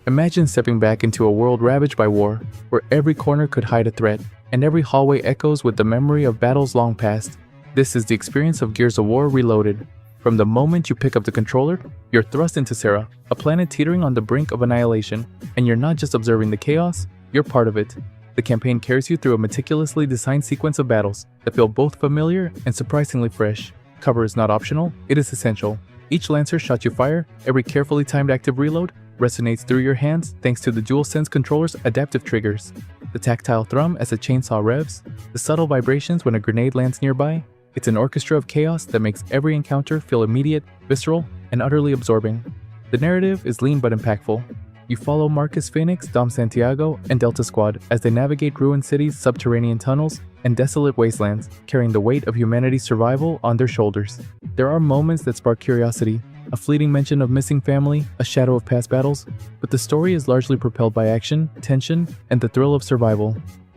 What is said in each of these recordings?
Imagine stepping back into a world ravaged by war, where every corner could hide a threat, and every hallway echoes with the memory of battles long past. This is the experience of Gears of War Reloaded. From the moment you pick up the controller, you're thrust into Serra, a planet teetering on the brink of annihilation, and you're not just observing the chaos, you're part of it. The campaign carries you through a meticulously designed sequence of battles that feel both familiar and surprisingly fresh. Cover is not optional, it is essential. Each Lancer shot you fire, every carefully timed active reload, resonates through your hands thanks to the DualSense controller's adaptive triggers. The tactile thrum as a chainsaw revs, the subtle vibrations when a grenade lands nearby. It's an orchestra of chaos that makes every encounter feel immediate, visceral, and utterly absorbing. The narrative is lean but impactful. You follow Marcus Phoenix, Dom Santiago, and Delta Squad as they navigate ruined cities, subterranean tunnels, and desolate wastelands, carrying the weight of humanity's survival on their shoulders. There are moments that spark curiosity, a fleeting mention of missing family, a shadow of past battles, but the story is largely propelled by action, tension, and the thrill of survival.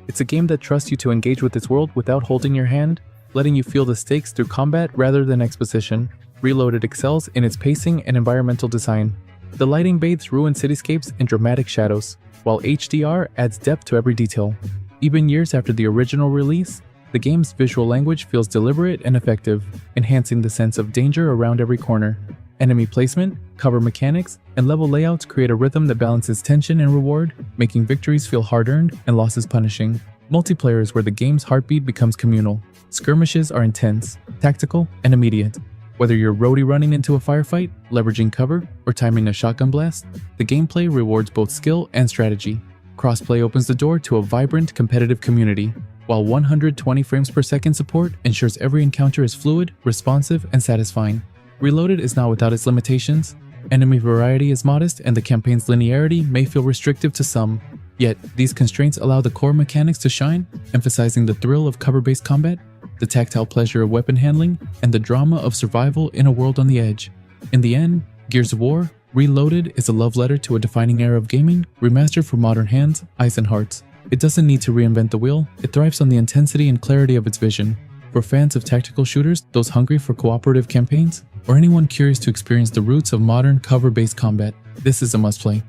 It's a game that trusts you to engage with its world without holding your hand, letting you feel the stakes through combat rather than exposition. Reloaded excels in its pacing and environmental design. The lighting bathes ruined cityscapes in dramatic shadows, while HDR adds depth to every detail. Even years after the original release, the game's visual language feels deliberate and effective, enhancing the sense of danger around every corner. Enemy placement, cover mechanics, and level layouts create a rhythm that balances tension and reward, making victories feel hard-earned and losses punishing. Multiplayer is where the game's heartbeat becomes communal. Skirmishes are intense, tactical, and immediate. Whether you're roadie running into a firefight, leveraging cover, or timing a shotgun blast, the gameplay rewards both skill and strategy. Crossplay opens the door to a vibrant, competitive community, while 120 frames per second support ensures every encounter is fluid, responsive, and satisfying. Reloaded is not without its limitations. Enemy variety is modest, and the campaign's linearity may feel restrictive to some. Yet, these constraints allow the core mechanics to shine, emphasizing the thrill of cover-based combat, the tactile pleasure of weapon handling, and the drama of survival in a world on the edge. In the end, Gears of War Reloaded is a love letter to a defining era of gaming, remastered for modern hands, eyes, and hearts. It doesn't need to reinvent the wheel, it thrives on the intensity and clarity of its vision. For fans of tactical shooters, those hungry for cooperative campaigns, or anyone curious to experience the roots of modern cover-based combat, this is a must-play.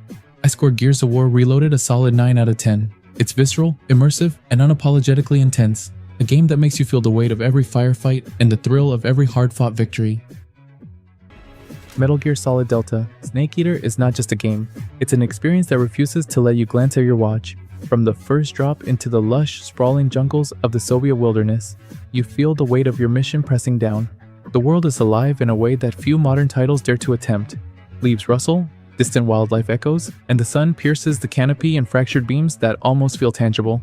I scored Gears of War Reloaded a solid 9 out of 10. It's visceral, immersive, and unapologetically intense. A game that makes you feel the weight of every firefight and the thrill of every hard-fought victory. Metal Gear Solid Delta Snake Eater is not just a game, it's an experience that refuses to let you glance at your watch. From the first drop into the lush, sprawling jungles of the Soviet wilderness, you feel the weight of your mission pressing down. The world is alive in a way that few modern titles dare to attempt. Leaves rustle, distant wildlife echoes, and the sun pierces the canopy in fractured beams that almost feel tangible.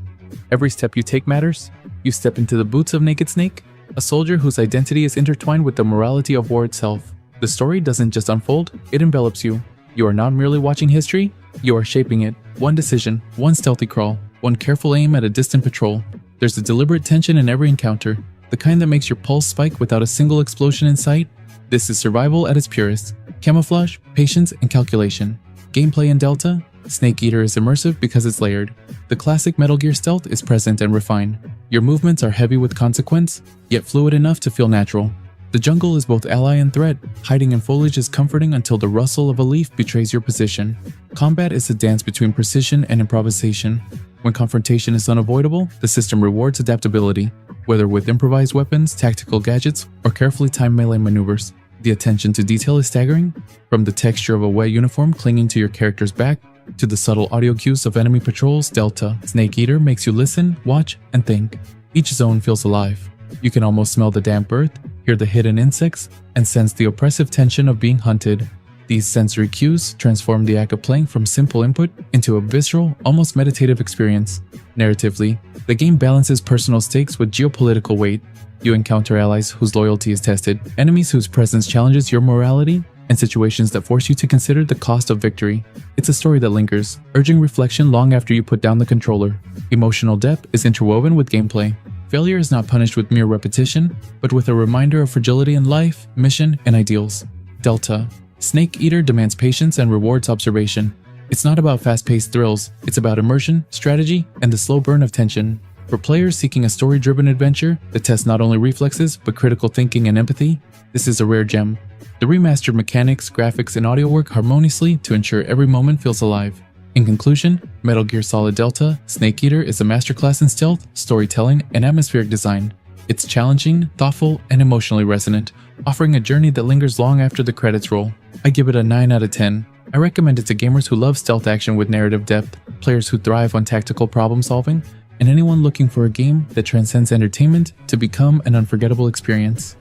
Every step you take matters. You step into the boots of Naked Snake, a soldier whose identity is intertwined with the morality of war itself. The story doesn't just unfold, it envelops you. You are not merely watching history, you are shaping it. One decision, one stealthy crawl, one careful aim at a distant patrol. There's a deliberate tension in every encounter, the kind that makes your pulse spike without a single explosion in sight. This is survival at its purest. Camouflage, patience, and calculation. Gameplay in Delta, Snake Eater is immersive because it's layered. The classic Metal Gear stealth is present and refined. Your movements are heavy with consequence, yet fluid enough to feel natural. The jungle is both ally and threat. Hiding in foliage is comforting until the rustle of a leaf betrays your position. Combat is a dance between precision and improvisation. When confrontation is unavoidable, the system rewards adaptability, whether with improvised weapons, tactical gadgets, or carefully timed melee maneuvers. The attention to detail is staggering, from the texture of a wet uniform clinging to your character's back, to the subtle audio cues of enemy patrols. Delta Snake Eater makes you listen, watch, and think. Each zone feels alive. You can almost smell the damp earth, hear the hidden insects, and sense the oppressive tension of being hunted. These sensory cues transform the act of playing from simple input into a visceral, almost meditative experience. Narratively, the game balances personal stakes with geopolitical weight. You encounter allies whose loyalty is tested, enemies whose presence challenges your morality, and situations that force you to consider the cost of victory. It's a story that lingers, urging reflection long after you put down the controller. Emotional depth is interwoven with gameplay. Failure is not punished with mere repetition, but with a reminder of fragility in life, mission, and ideals. Delta Snake Eater demands patience and rewards observation. It's not about fast-paced thrills, it's about immersion, strategy, and the slow burn of tension. For players seeking a story-driven adventure that tests not only reflexes, but critical thinking and empathy, this is a rare gem. The remastered mechanics, graphics, and audio work harmoniously to ensure every moment feels alive. In conclusion, Metal Gear Solid Delta Snake Eater is a masterclass in stealth, storytelling, and atmospheric design. It's challenging, thoughtful, and emotionally resonant, offering a journey that lingers long after the credits roll. I give it a 9 out of 10. I recommend it to gamers who love stealth action with narrative depth, players who thrive on tactical problem solving, and anyone looking for a game that transcends entertainment to become an unforgettable experience.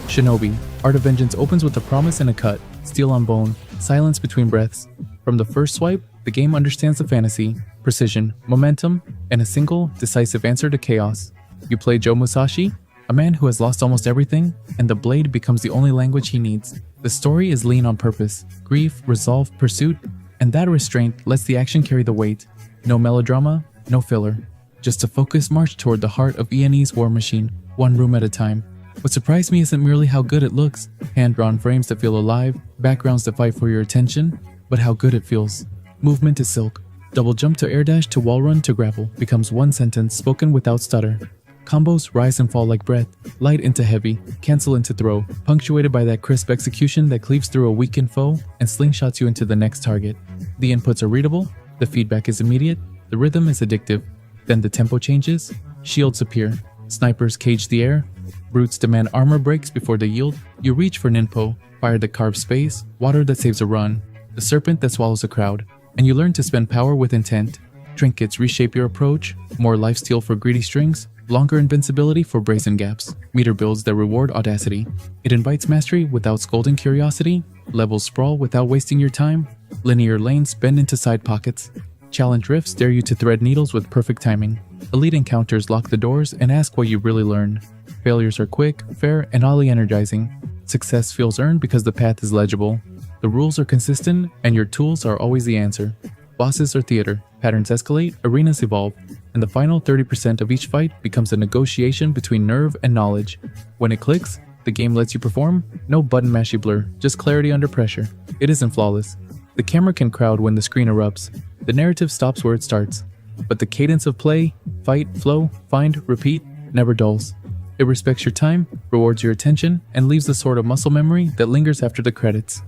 Shinobi Art of Vengeance opens with a promise and a cut, steel on bone, silence between breaths. From the first swipe, the game understands the fantasy, precision, momentum, and a single, decisive answer to chaos. You play Joe Musashi, a man who has lost almost everything, and the blade becomes the only language he needs. The story is lean on purpose, grief, resolve, pursuit, and that restraint lets the action carry the weight. No melodrama, no filler. Just a focused march toward the heart of E&E's war machine, one room at a time. What surprised me isn't merely how good it looks, hand-drawn frames that feel alive, backgrounds that fight for your attention, but how good it feels. Movement is silk. Double jump to air dash to wall run to grapple becomes one sentence spoken without stutter. Combos rise and fall like breath, light into heavy, cancel into throw, punctuated by that crisp execution that cleaves through a weakened foe and slingshots you into the next target. The inputs are readable, the feedback is immediate, the rhythm is addictive. Then the tempo changes, shields appear, snipers cage the air, brutes demand armor breaks before they yield. You reach for ninpo, fire that carves space, water that saves a run, the serpent that swallows a crowd, and you learn to spend power with intent. Trinkets reshape your approach, more lifesteal for greedy strings, longer invincibility for brazen gaps, meter builds that reward audacity. It invites mastery without scolding curiosity, levels sprawl without wasting your time, linear lanes bend into side pockets, challenge rifts dare you to thread needles with perfect timing. Elite encounters lock the doors and ask what you really learned. Failures are quick, fair, and oddly energizing. Success feels earned because the path is legible. The rules are consistent, and your tools are always the answer. Bosses are theater, patterns escalate, arenas evolve, and the final 30% of each fight becomes a negotiation between nerve and knowledge. When it clicks, the game lets you perform. No button mashy blur, just clarity under pressure. It isn't flawless. The camera can crowd when the screen erupts. The narrative stops where it starts. But the cadence of play, fight, flow, find, repeat, never dulls. It respects your time, rewards your attention, and leaves the sort of muscle memory that lingers after the credits.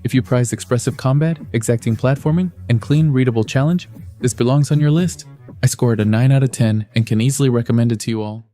If you prize expressive combat, exacting platforming, and clean, readable challenge, this belongs on your list. I scored a 9 out of 10 and can easily recommend it to you all.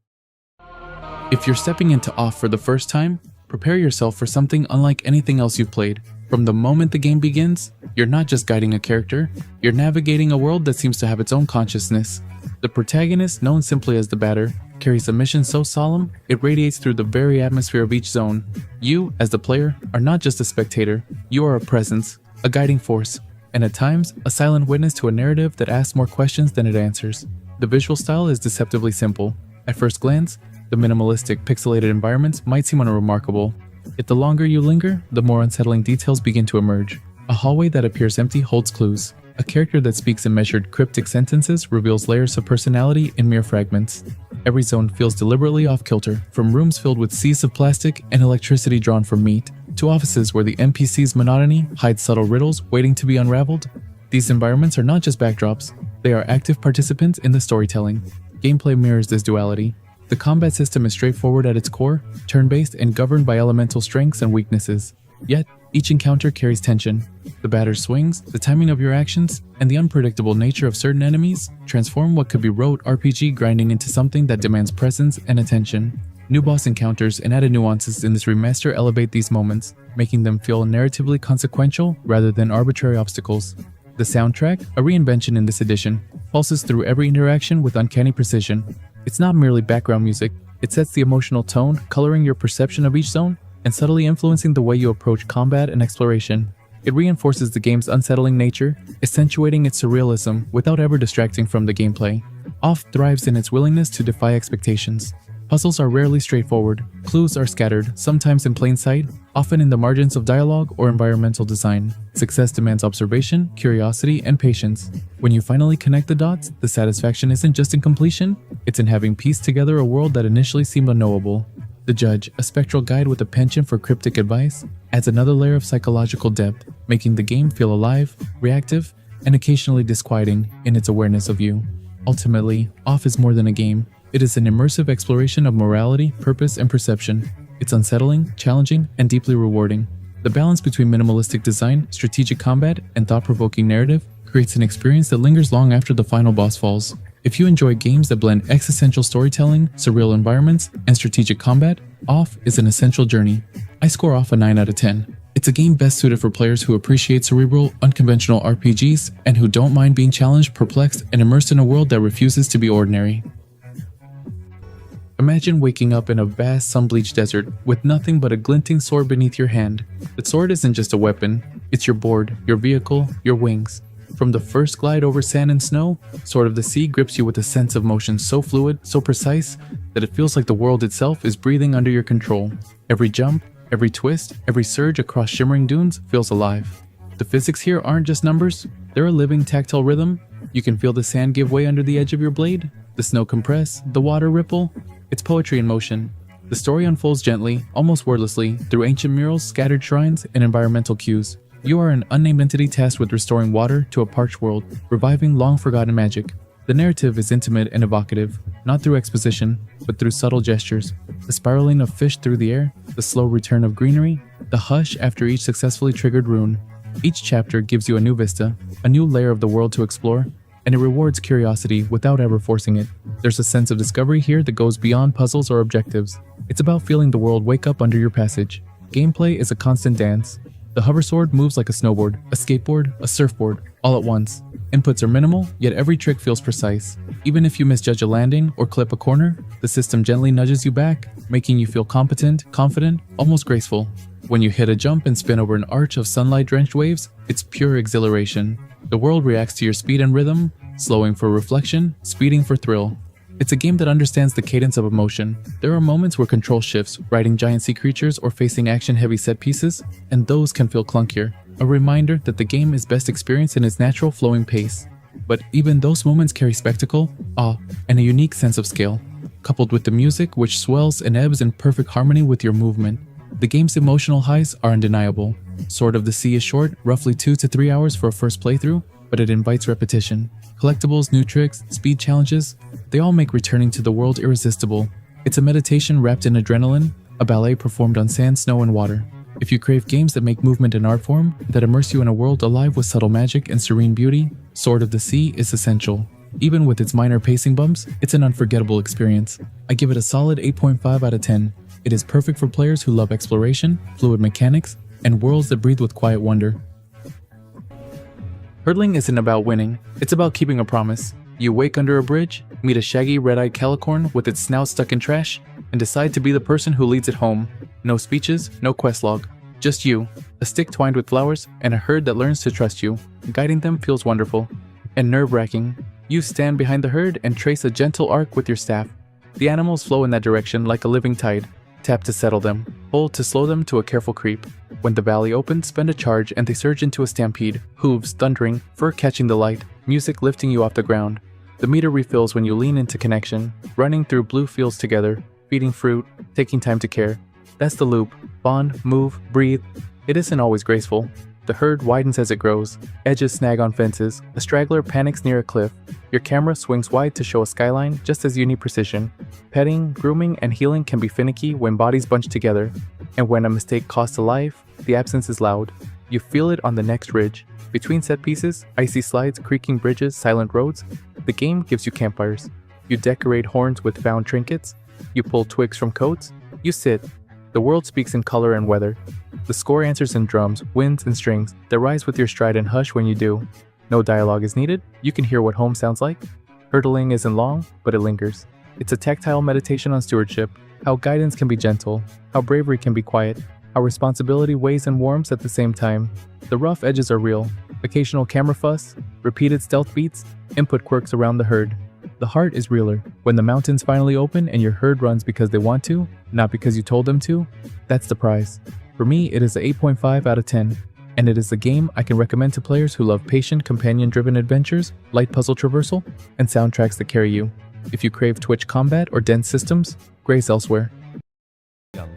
If you're stepping into OFF for the first time, prepare yourself for something unlike anything else you've played. From the moment the game begins, you're not just guiding a character, you're navigating a world that seems to have its own consciousness. The protagonist, known simply as the Batter, carries a mission so solemn, it radiates through the very atmosphere of each zone. You, as the player, are not just a spectator, you are a presence, a guiding force, and at times, a silent witness to a narrative that asks more questions than it answers. The visual style is deceptively simple. At first glance, the minimalistic, pixelated environments might seem unremarkable. Yet the longer you linger, the more unsettling details begin to emerge. A hallway that appears empty holds clues. A character that speaks in measured, cryptic sentences reveals layers of personality in mere fragments. Every zone feels deliberately off-kilter, from rooms filled with seas of plastic and electricity drawn from meat, to offices where the NPC's monotony hides subtle riddles waiting to be unraveled. These environments are not just backdrops, they are active participants in the storytelling. Gameplay mirrors this duality. The combat system is straightforward at its core, turn-based and governed by elemental strengths and weaknesses. Yet, each encounter carries tension. The batter's swings, the timing of your actions, and the unpredictable nature of certain enemies transform what could be rote RPG grinding into something that demands presence and attention. New boss encounters and added nuances in this remaster elevate these moments, making them feel narratively consequential rather than arbitrary obstacles. The soundtrack, a reinvention in this edition, pulses through every interaction with uncanny precision. It's not merely background music, it sets the emotional tone, coloring your perception of each zone, and subtly influencing the way you approach combat and exploration. It reinforces the game's unsettling nature, accentuating its surrealism without ever distracting from the gameplay. OFF thrives in its willingness to defy expectations. Puzzles are rarely straightforward, clues are scattered, sometimes in plain sight, often in the margins of dialogue or environmental design. Success demands observation, curiosity, and patience. When you finally connect the dots, the satisfaction isn't just in completion, it's in having pieced together a world that initially seemed unknowable. The Judge, a spectral guide with a penchant for cryptic advice, adds another layer of psychological depth, making the game feel alive, reactive, and occasionally disquieting in its awareness of you. Ultimately, OFF is more than a game. It is an immersive exploration of morality, purpose, and perception. It's unsettling, challenging, and deeply rewarding. The balance between minimalistic design, strategic combat, and thought-provoking narrative creates an experience that lingers long after the final boss falls. If you enjoy games that blend existential storytelling, surreal environments, and strategic combat, Off is an essential journey. I score Off a 9 out of 10. It's a game best suited for players who appreciate cerebral, unconventional RPGs and who don't mind being challenged, perplexed, and immersed in a world that refuses to be ordinary. Imagine waking up in a vast sun-bleached desert with nothing but a glinting sword beneath your hand. The sword isn't just a weapon, it's your board, your vehicle, your wings. From the first glide over sand and snow, Sword of the Sea grips you with a sense of motion so fluid, so precise, that it feels like the world itself is breathing under your control. Every jump, every twist, every surge across shimmering dunes feels alive. The physics here aren't just numbers, they're a living tactile rhythm. You can feel the sand give way under the edge of your blade, the snow compress, the water ripple. It's poetry in motion. The story unfolds gently, almost wordlessly, through ancient murals, scattered shrines, and environmental cues. You are an unnamed entity tasked with restoring water to a parched world, reviving long-forgotten magic. The narrative is intimate and evocative, not through exposition, but through subtle gestures. The spiraling of fish through the air, the slow return of greenery, the hush after each successfully triggered rune. Each chapter gives you a new vista, a new layer of the world to explore, and it rewards curiosity without ever forcing it. There's a sense of discovery here that goes beyond puzzles or objectives. It's about feeling the world wake up under your passage. Gameplay is a constant dance. The hover sword moves like a snowboard, a skateboard, a surfboard, all at once. Inputs are minimal, yet every trick feels precise. Even if you misjudge a landing or clip a corner, the system gently nudges you back, making you feel competent, confident, almost graceful. When you hit a jump and spin over an arch of sunlight-drenched waves, it's pure exhilaration. The world reacts to your speed and rhythm, slowing for reflection, speeding for thrill. It's a game that understands the cadence of emotion. There are moments where control shifts, riding giant sea creatures or facing action-heavy set pieces, and those can feel clunkier. A reminder that the game is best experienced in its natural flowing pace. But even those moments carry spectacle, awe, and a unique sense of scale, coupled with the music which swells and ebbs in perfect harmony with your movement. The game's emotional highs are undeniable. Sword of the Sea is short, roughly 2 to 3 hours for a first playthrough, but it invites repetition. Collectibles, new tricks, speed challenges, they all make returning to the world irresistible. It's a meditation wrapped in adrenaline, a ballet performed on sand, snow, and water. If you crave games that make movement an art form, that immerse you in a world alive with subtle magic and serene beauty, Sword of the Sea is essential. Even with its minor pacing bumps, it's an unforgettable experience. I give it a solid 8.5 out of 10. It is perfect for players who love exploration, fluid mechanics, and worlds that breathe with quiet wonder. Hurdling isn't about winning, it's about keeping a promise. You wake under a bridge, meet a shaggy red-eyed calicorn with its snout stuck in trash, and decide to be the person who leads it home. No speeches, no quest log. Just you, a stick twined with flowers, and a herd that learns to trust you. Guiding them feels wonderful. And nerve-wracking. You stand behind the herd and trace a gentle arc with your staff. The animals flow in that direction like a living tide. Tap to settle them, hold to slow them to a careful creep. When the valley opens, spend a charge and they surge into a stampede, hooves thundering, fur catching the light, music lifting you off the ground. The meter refills when you lean into connection, running through blue fields together, feeding fruit, taking time to care. That's the loop. Bond, move, breathe. It isn't always graceful. The herd widens as it grows. Edges snag on fences. A straggler panics near a cliff. Your camera swings wide to show a skyline just as you need precision. Petting, grooming, and healing can be finicky when bodies bunch together. And when a mistake costs a life, the absence is loud. You feel it on the next ridge. Between set pieces, icy slides, creaking bridges, silent roads, the game gives you campfires. You decorate horns with found trinkets. You pull twigs from coats. You sit. The world speaks in color and weather. The score answers in drums, winds, and strings that rise with your stride and hush when you do. No dialogue is needed. You can hear what home sounds like. Hurdling isn't long, but it lingers. It's a tactile meditation on stewardship, how guidance can be gentle, how bravery can be quiet, how responsibility weighs and warms at the same time. The rough edges are real. Occasional camera fuss, repeated stealth beats, input quirks around the herd. The heart is realer. When the mountains finally open and your herd runs because they want to, not because you told them to, that's the prize. For me, it is an 8.5 out of 10, and it is a game I can recommend to players who love patient, companion-driven adventures, light puzzle traversal, and soundtracks that carry you. If you crave twitch combat or dense systems, grace elsewhere.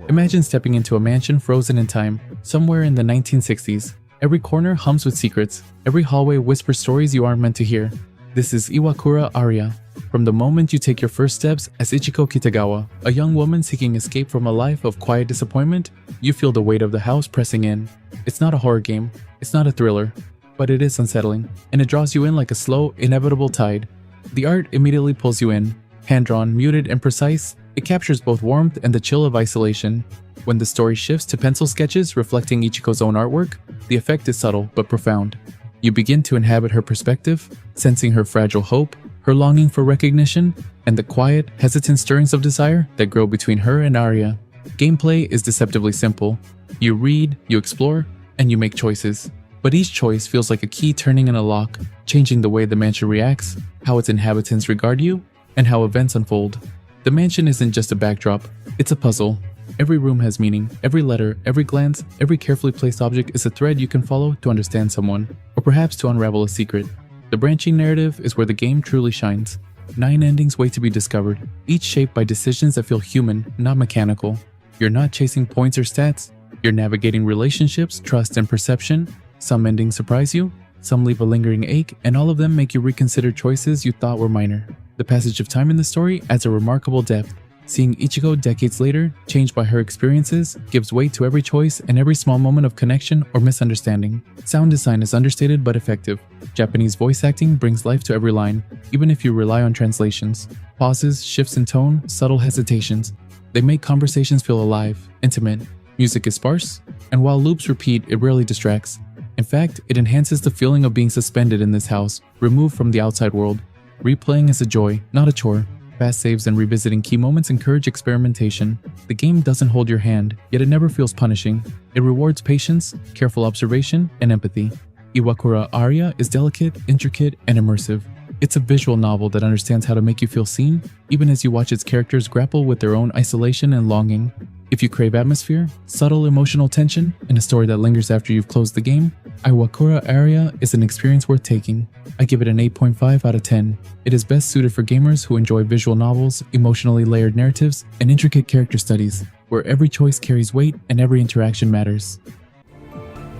Imagine stepping into a mansion frozen in time, somewhere in the 1960s. Every corner hums with secrets. Every hallway whispers stories you aren't meant to hear. This is Iwakura Arya. From the moment you take your first steps as Ichiko Kitagawa, a young woman seeking escape from a life of quiet disappointment, you feel the weight of the house pressing in. It's not a horror game, it's not a thriller, but it is unsettling, and it draws you in like a slow, inevitable tide. The art immediately pulls you in. Hand-drawn, muted, and precise, it captures both warmth and the chill of isolation. When the story shifts to pencil sketches reflecting Ichiko's own artwork, the effect is subtle but profound. You begin to inhabit her perspective, sensing her fragile hope, her longing for recognition, and the quiet, hesitant stirrings of desire that grow between her and Arya. Gameplay is deceptively simple. You read, you explore, and you make choices. But each choice feels like a key turning in a lock, changing the way the mansion reacts, how its inhabitants regard you, and how events unfold. The mansion isn't just a backdrop, it's a puzzle. Every room has meaning, every letter, every glance, every carefully placed object is a thread you can follow to understand someone, or perhaps to unravel a secret. The branching narrative is where the game truly shines. 9 endings wait to be discovered, each shaped by decisions that feel human, not mechanical. You're not chasing points or stats, you're navigating relationships, trust, and perception. Some endings surprise you, some leave a lingering ache, and all of them make you reconsider choices you thought were minor. The passage of time in the story adds a remarkable depth. Seeing Ichiko decades later, changed by her experiences, gives weight to every choice and every small moment of connection or misunderstanding. Sound design is understated but effective. Japanese voice acting brings life to every line, even if you rely on translations. Pauses, shifts in tone, subtle hesitations. They make conversations feel alive, intimate. Music is sparse, and while loops repeat, it rarely distracts. In fact, it enhances the feeling of being suspended in this house, removed from the outside world. Replaying is a joy, not a chore. Fast saves and revisiting key moments encourage experimentation. The game doesn't hold your hand, yet it never feels punishing. It rewards patience, careful observation, and empathy. Iwakura Arya is delicate, intricate, and immersive. It's a visual novel that understands how to make you feel seen, even as you watch its characters grapple with their own isolation and longing. If you crave atmosphere, subtle emotional tension, and a story that lingers after you've closed the game, Iwakura Arya is an experience worth taking. I give it an 8.5 out of 10. It is best suited for gamers who enjoy visual novels, emotionally layered narratives, and intricate character studies, where every choice carries weight and every interaction matters.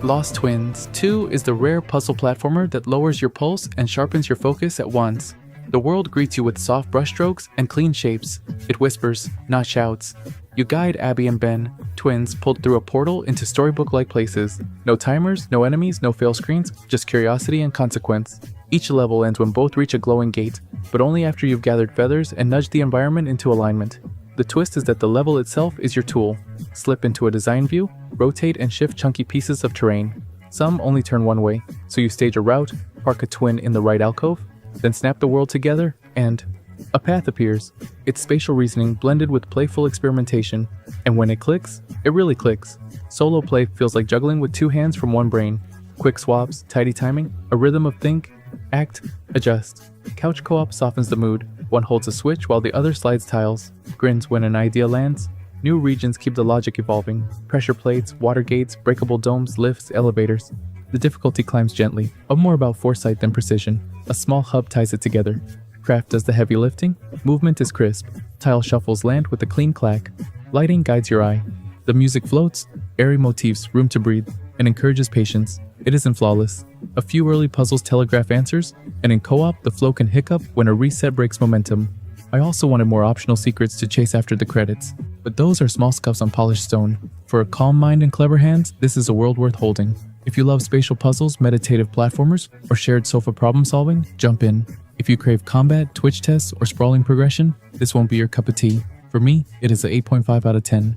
Lost Twins 2 is the rare puzzle platformer that lowers your pulse and sharpens your focus at once. The world greets you with soft brushstrokes and clean shapes. It whispers, not shouts. You guide Abby and Ben, twins pulled through a portal into storybook-like places. No timers, no enemies, no fail screens, just curiosity and consequence. Each level ends when both reach a glowing gate, but only after you've gathered feathers and nudged the environment into alignment. The twist is that the level itself is your tool. Slip into a design view, rotate and shift chunky pieces of terrain. Some only turn one way, so you stage a route, park a twin in the right alcove, then snap the world together, and a path appears. It's spatial reasoning blended with playful experimentation, and when it clicks, it really clicks. Solo play feels like juggling with 2 hands from one brain. Quick swaps, tidy timing, a rhythm of think, act, adjust. Couch co-op softens the mood. One holds a switch while the other slides tiles, grins when an idea lands. New regions keep the logic evolving. Pressure plates, water gates, breakable domes, lifts, elevators. The difficulty climbs gently, but more about foresight than precision. A small hub ties it together. Craft does the heavy lifting. Movement is crisp. Tile shuffles land with a clean clack. Lighting guides your eye. The music floats, airy motifs, room to breathe, and encourages patience. It isn't flawless. A few early puzzles telegraph answers, and in co-op, the flow can hiccup when a reset breaks momentum. I also wanted more optional secrets to chase after the credits, but those are small scuffs on polished stone. For a calm mind and clever hands, this is a world worth holding. If you love spatial puzzles, meditative platformers, or shared sofa problem solving, jump in. If you crave combat, twitch tests, or sprawling progression, this won't be your cup of tea. For me, it is an 8.5 out of 10.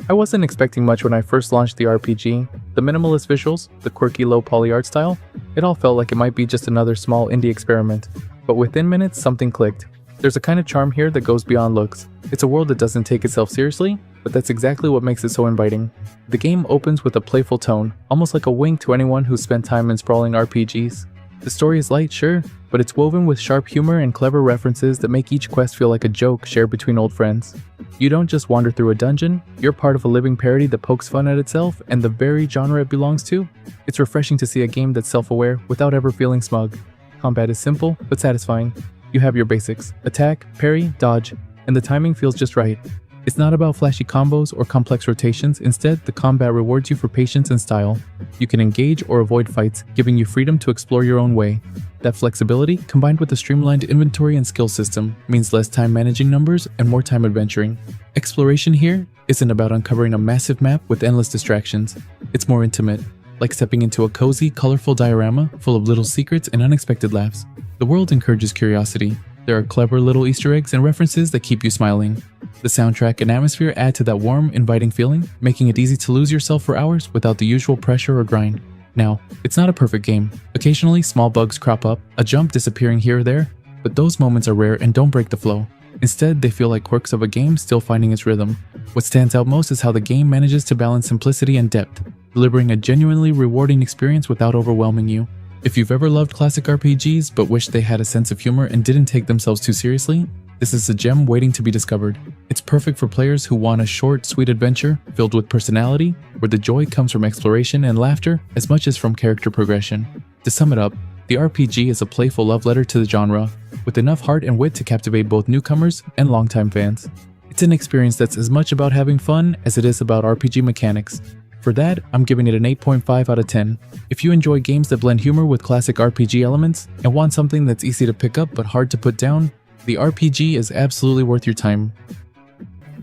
I wasn't expecting much when I first launched the RPG. The minimalist visuals, the quirky low poly art style, it all felt like it might be just another small indie experiment. But within minutes, something clicked. There's a kind of charm here that goes beyond looks. It's a world that doesn't take itself seriously, but that's exactly what makes it so inviting. The game opens with a playful tone, almost like a wink to anyone who's spent time in sprawling RPGs. The story is light, sure, but it's woven with sharp humor and clever references that make each quest feel like a joke shared between old friends. You don't just wander through a dungeon, you're part of a living parody that pokes fun at itself and the very genre it belongs to. It's refreshing to see a game that's self-aware without ever feeling smug. Combat is simple, but satisfying. You have your basics: attack, parry, dodge, and the timing feels just right. It's not about flashy combos or complex rotations. Instead, the combat rewards you for patience and style. You can engage or avoid fights, giving you freedom to explore your own way. That flexibility, combined with a streamlined inventory and skill system, means less time managing numbers and more time adventuring. Exploration here isn't about uncovering a massive map with endless distractions. It's more intimate, like stepping into a cozy, colorful diorama full of little secrets and unexpected laughs. The world encourages curiosity. There are clever little Easter eggs and references that keep you smiling. The soundtrack and atmosphere add to that warm, inviting feeling, making it easy to lose yourself for hours without the usual pressure or grind. Now, it's not a perfect game. Occasionally, small bugs crop up, a jump disappearing here or there, but those moments are rare and don't break the flow. Instead, they feel like quirks of a game still finding its rhythm. What stands out most is how the game manages to balance simplicity and depth, delivering a genuinely rewarding experience without overwhelming you. If you've ever loved classic RPGs but wished they had a sense of humor and didn't take themselves too seriously, this is a gem waiting to be discovered. It's perfect for players who want a short, sweet adventure filled with personality, where the joy comes from exploration and laughter as much as from character progression. To sum it up, the RPG is a playful love letter to the genre, with enough heart and wit to captivate both newcomers and longtime fans. It's an experience that's as much about having fun as it is about RPG mechanics. For that, I'm giving it an 8.5 out of 10. If you enjoy games that blend humor with classic RPG elements and want something that's easy to pick up but hard to put down, the RPG is absolutely worth your time.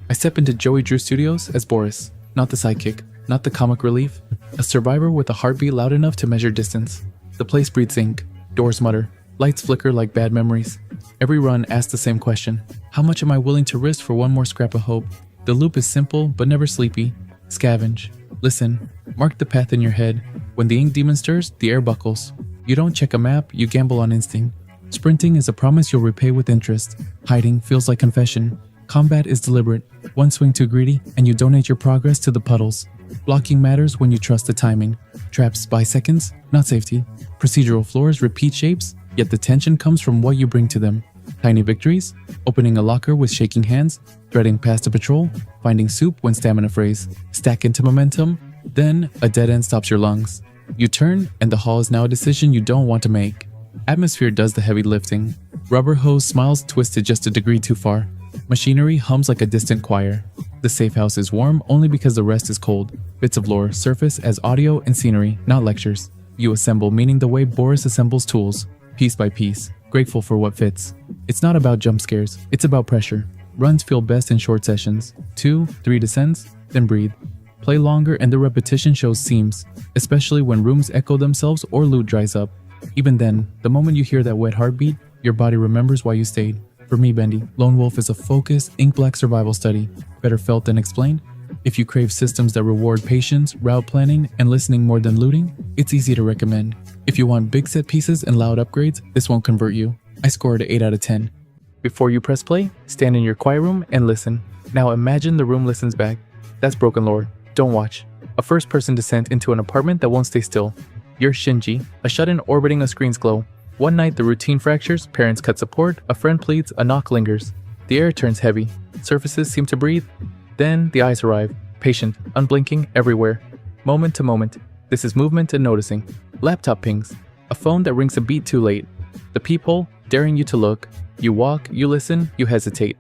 I step into Joey Drew Studios as Boris, not the sidekick, not the comic relief, a survivor with a heartbeat loud enough to measure distance. The place breathes ink, doors mutter, lights flicker like bad memories. Every run asks the same question: how much am I willing to risk for one more scrap of hope? The loop is simple but never sleepy. Scavenge. Listen. Mark the path in your head. When the ink demon stirs, the air buckles. You don't check a map, you gamble on instinct. Sprinting is a promise you'll repay with interest. Hiding feels like confession. Combat is deliberate. One swing too greedy, and you donate your progress to the puddles. Blocking matters when you trust the timing. Traps buy seconds, not safety. Procedural floors repeat shapes, yet the tension comes from what you bring to them. Tiny victories, opening a locker with shaking hands, threading past a patrol, finding soup when stamina frays, stack into momentum, then a dead end stops your lungs. You turn, and the hall is now a decision you don't want to make. Atmosphere does the heavy lifting. Rubber hose smiles twisted just a degree too far. Machinery hums like a distant choir. The safe house is warm only because the rest is cold. Bits of lore surface as audio and scenery, not lectures. You assemble meaning the way Boris assembles tools, piece by piece, grateful for what fits. It's not about jump scares, it's about pressure. Runs feel best in short sessions, 2, 3 descents, then breathe. Play longer and the repetition shows seams, especially when rooms echo themselves or loot dries up. Even then, the moment you hear that wet heartbeat, your body remembers why you stayed. For me, Bendy, Lone Wolf is a focused, ink-black survival study, better felt than explained. If you crave systems that reward patience, route planning, and listening more than looting, it's easy to recommend. If you want big set pieces and loud upgrades, this won't convert you. I scored an 8 out of 10. Before you press play, stand in your quiet room and listen. Now imagine the room listens back. That's broken lore. Don't watch. A first-person descent into an apartment that won't stay still. You're Shinji, a shut-in orbiting a screen's glow. One night the routine fractures, parents cut support, a friend pleads, a knock lingers. The air turns heavy, surfaces seem to breathe. Then the eyes arrive, patient, unblinking, everywhere. Moment to moment. This is movement and noticing. Laptop pings. A phone that rings a beat too late. The peephole, daring you to look. You walk, you listen, you hesitate.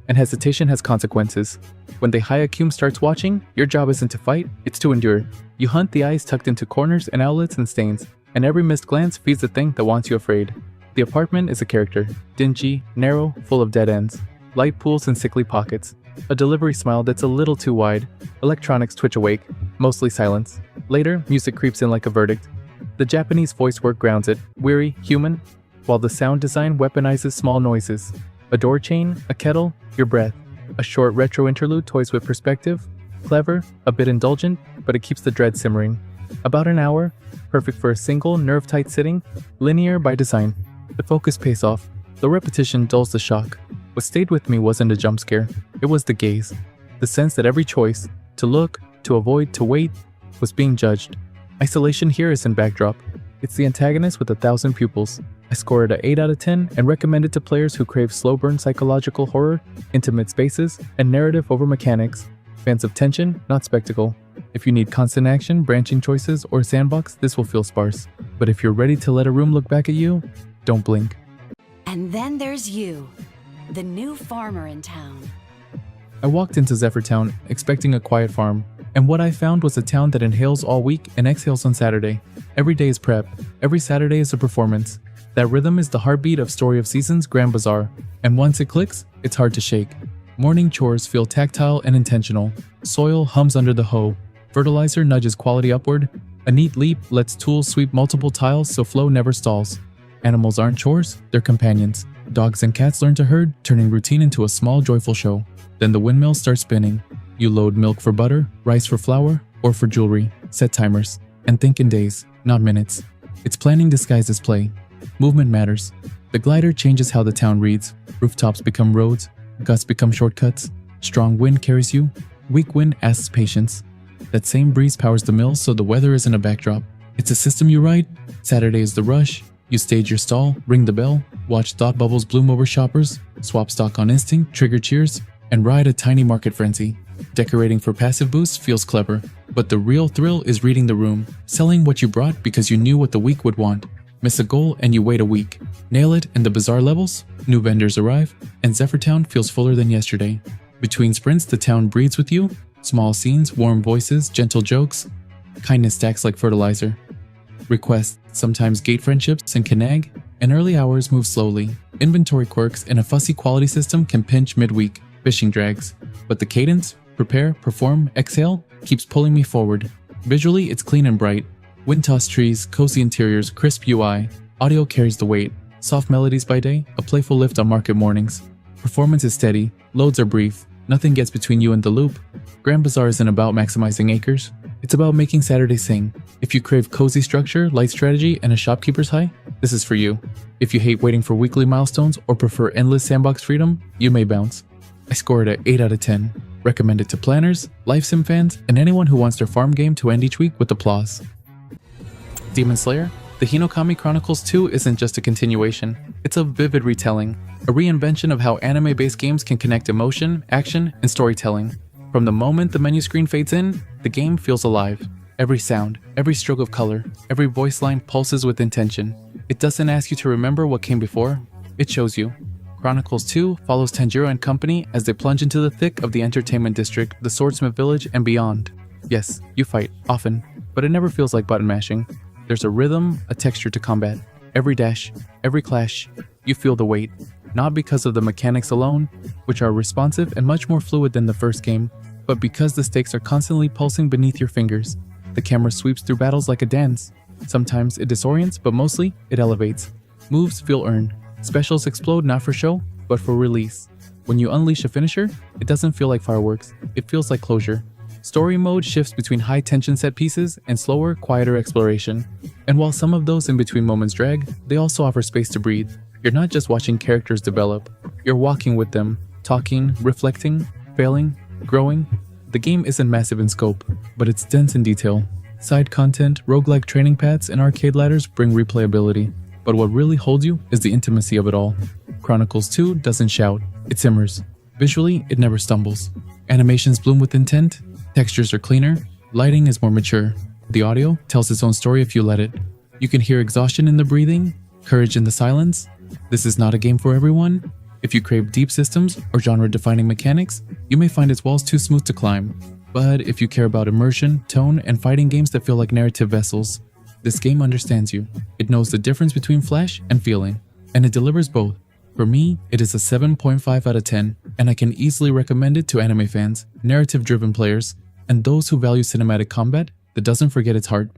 And hesitation has consequences. When the Hyakume starts watching, your job isn't to fight, it's to endure. You hunt the eyes tucked into corners and outlets and stains, and every missed glance feeds the thing that wants you afraid. The apartment is a character, dingy, narrow, full of dead ends, light pools and sickly pockets, a delivery smile that's a little too wide, electronics twitch awake, mostly silence. Later, music creeps in like a verdict. The Japanese voice work grounds it, weary, human, while the sound design weaponizes small noises. A door chain, a kettle, your breath. A short retro interlude toys with perspective. Clever, a bit indulgent, but it keeps the dread simmering. About an hour, perfect for a single, nerve-tight sitting, linear by design. The focus pays off. The repetition dulls the shock. What stayed with me wasn't a jump scare. It was the gaze. The sense that every choice, to look, to avoid, to wait, was being judged. Isolation here isn't backdrop. It's the antagonist with 1,000 pupils. I score it an 8 out of 10 and recommend it to players who crave slow-burn psychological horror, intimate spaces, and narrative over mechanics. Fans of tension, not spectacle. If you need constant action, branching choices, or sandbox, this will feel sparse. But if you're ready to let a room look back at you, don't blink. And then there's you, the new farmer in town. I walked into Zephyrtown expecting a quiet farm, and what I found was a town that inhales all week and exhales on Saturday. Every day is prep, every Saturday is a performance. That rhythm is the heartbeat of Story of Seasons Grand Bazaar, and once it clicks, it's hard to shake. Morning chores feel tactile and intentional. Soil hums under the hoe. Fertilizer nudges quality upward. A neat leap lets tools sweep multiple tiles so flow never stalls. Animals aren't chores, they're companions. Dogs and cats learn to herd, turning routine into a small joyful show. Then the windmills start spinning. You load milk for butter, rice for flour, or for jewelry. Set timers. And think in days, not minutes. It's planning disguised as play. Movement matters. The glider changes how the town reads. Rooftops become roads. Gusts become shortcuts. Strong wind carries you. Weak wind asks patience. That same breeze powers the mills so the weather isn't a backdrop. It's a system you ride. Saturday is the rush. You stage your stall, ring the bell, watch thought bubbles bloom over shoppers, swap stock on instinct, trigger cheers, and ride a tiny market frenzy. Decorating for passive boosts feels clever, but the real thrill is reading the room, selling what you brought because you knew what the week would want. Miss a goal and you wait a week. Nail it and the bazaar levels, new vendors arrive, and Zephyrtown feels fuller than yesterday. Between sprints, the town breathes with you. Small scenes, warm voices, gentle jokes. Kindness stacks like fertilizer. Requests sometimes gate friendships and can nag, and early hours move slowly. Inventory quirks and a fussy quality system can pinch midweek, fishing drags. But the cadence, prepare, perform, exhale, keeps pulling me forward. Visually, it's clean and bright. Wind-tossed trees, cozy interiors, crisp UI. Audio carries the weight. Soft melodies by day, a playful lift on market mornings. Performance is steady, loads are brief, nothing gets between you and the loop. Grand Bazaar isn't about maximizing acres. It's about making Saturday sing. If you crave cozy structure, light strategy, and a shopkeeper's high, this is for you. If you hate waiting for weekly milestones or prefer endless sandbox freedom, you may bounce. I score it at 8 out of 10. Recommend it to planners, life sim fans, and anyone who wants their farm game to end each week with applause. Demon Slayer? The Hinokami Chronicles 2 isn't just a continuation. It's a vivid retelling, a reinvention of how anime-based games can connect emotion, action, and storytelling. From the moment the menu screen fades in, the game feels alive. Every sound, every stroke of color, every voice line pulses with intention. It doesn't ask you to remember what came before, it shows you. Chronicles 2 follows Tanjiro and company as they plunge into the thick of the entertainment district, the swordsmith village, and beyond. Yes, you fight, often, but it never feels like button mashing. There's a rhythm, a texture to combat. Every dash, every clash, you feel the weight. Not because of the mechanics alone, which are responsive and much more fluid than the first game, but because the stakes are constantly pulsing beneath your fingers. The camera sweeps through battles like a dance. Sometimes it disorients, but mostly it elevates. Moves feel earned. Specials explode not for show, but for release. When you unleash a finisher, it doesn't feel like fireworks, it feels like closure. Story mode shifts between high-tension set pieces and slower, quieter exploration. And while some of those in-between moments drag, they also offer space to breathe. You're not just watching characters develop, you're walking with them, talking, reflecting, failing, growing. The game isn't massive in scope, but it's dense in detail. Side content, roguelike training paths, and arcade ladders bring replayability. But what really holds you is the intimacy of it all. Chronicles 2 doesn't shout, it simmers. Visually, it never stumbles. Animations bloom with intent, textures are cleaner, lighting is more mature. The audio tells its own story if you let it. You can hear exhaustion in the breathing, courage in the silence. This is not a game for everyone. If you crave deep systems or genre-defining mechanics, you may find its walls too smooth to climb. But if you care about immersion, tone, and fighting games that feel like narrative vessels, this game understands you. It knows the difference between flash and feeling, and it delivers both. For me, it is a 7.5 out of 10, and I can easily recommend it to anime fans, narrative-driven players, and those who value cinematic combat that doesn't forget its heart.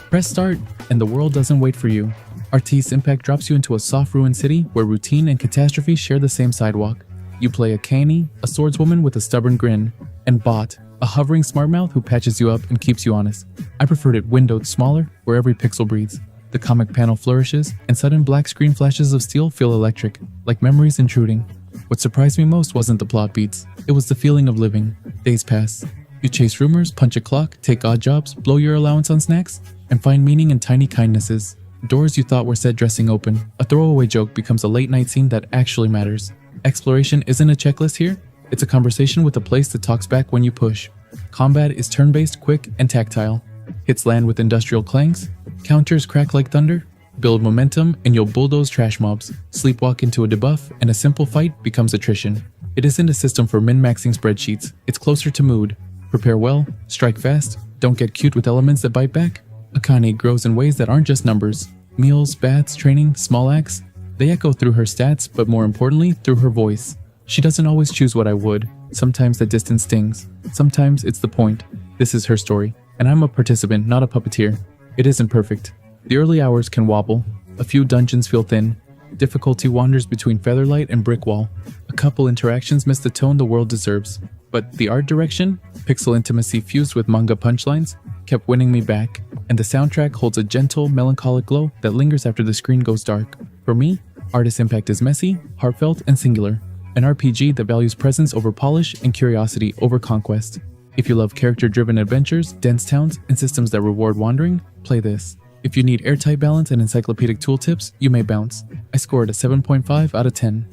Press start, and the world doesn't wait for you. Artiste Impact drops you into a soft ruined city where routine and catastrophe share the same sidewalk. You play a Kani, a swordswoman with a stubborn grin, and Bot, a hovering smartmouth who patches you up and keeps you honest. I preferred it windowed smaller, where every pixel breathes. The comic panel flourishes, and sudden black screen flashes of steel feel electric, like memories intruding. What surprised me most wasn't the plot beats, it was the feeling of living. Days pass. You chase rumors, punch a clock, take odd jobs, blow your allowance on snacks, and find meaning in tiny kindnesses. Doors you thought were set dressing open. A throwaway joke becomes a late-night scene that actually matters. Exploration isn't a checklist here, it's a conversation with a place that talks back when you push. Combat is turn-based, quick, and tactile. Hits land with industrial clangs, counters crack like thunder, build momentum and you'll bulldoze trash mobs, sleepwalk into a debuff, and a simple fight becomes attrition. It isn't a system for min-maxing spreadsheets, it's closer to mood. Prepare well, strike fast, don't get cute with elements that bite back. Akane grows in ways that aren't just numbers. Meals, baths, training, small acts, they echo through her stats, but more importantly, through her voice. She doesn't always choose what I would. Sometimes the distance stings. Sometimes it's the point. This is her story, and I'm a participant, not a puppeteer. It isn't perfect. The early hours can wobble. A few dungeons feel thin. Difficulty wanders between Featherlight and Brick Wall. A couple interactions miss the tone the world deserves. But the art direction, pixel intimacy fused with manga punchlines, kept winning me back, and the soundtrack holds a gentle, melancholic glow that lingers after the screen goes dark. For me, artist impact is messy, heartfelt, and singular. An RPG that values presence over polish and curiosity over conquest. If you love character-driven adventures, dense towns, and systems that reward wandering, play this. If you need airtight balance and encyclopedic tooltips, you may bounce. I scored a 7.5 out of 10.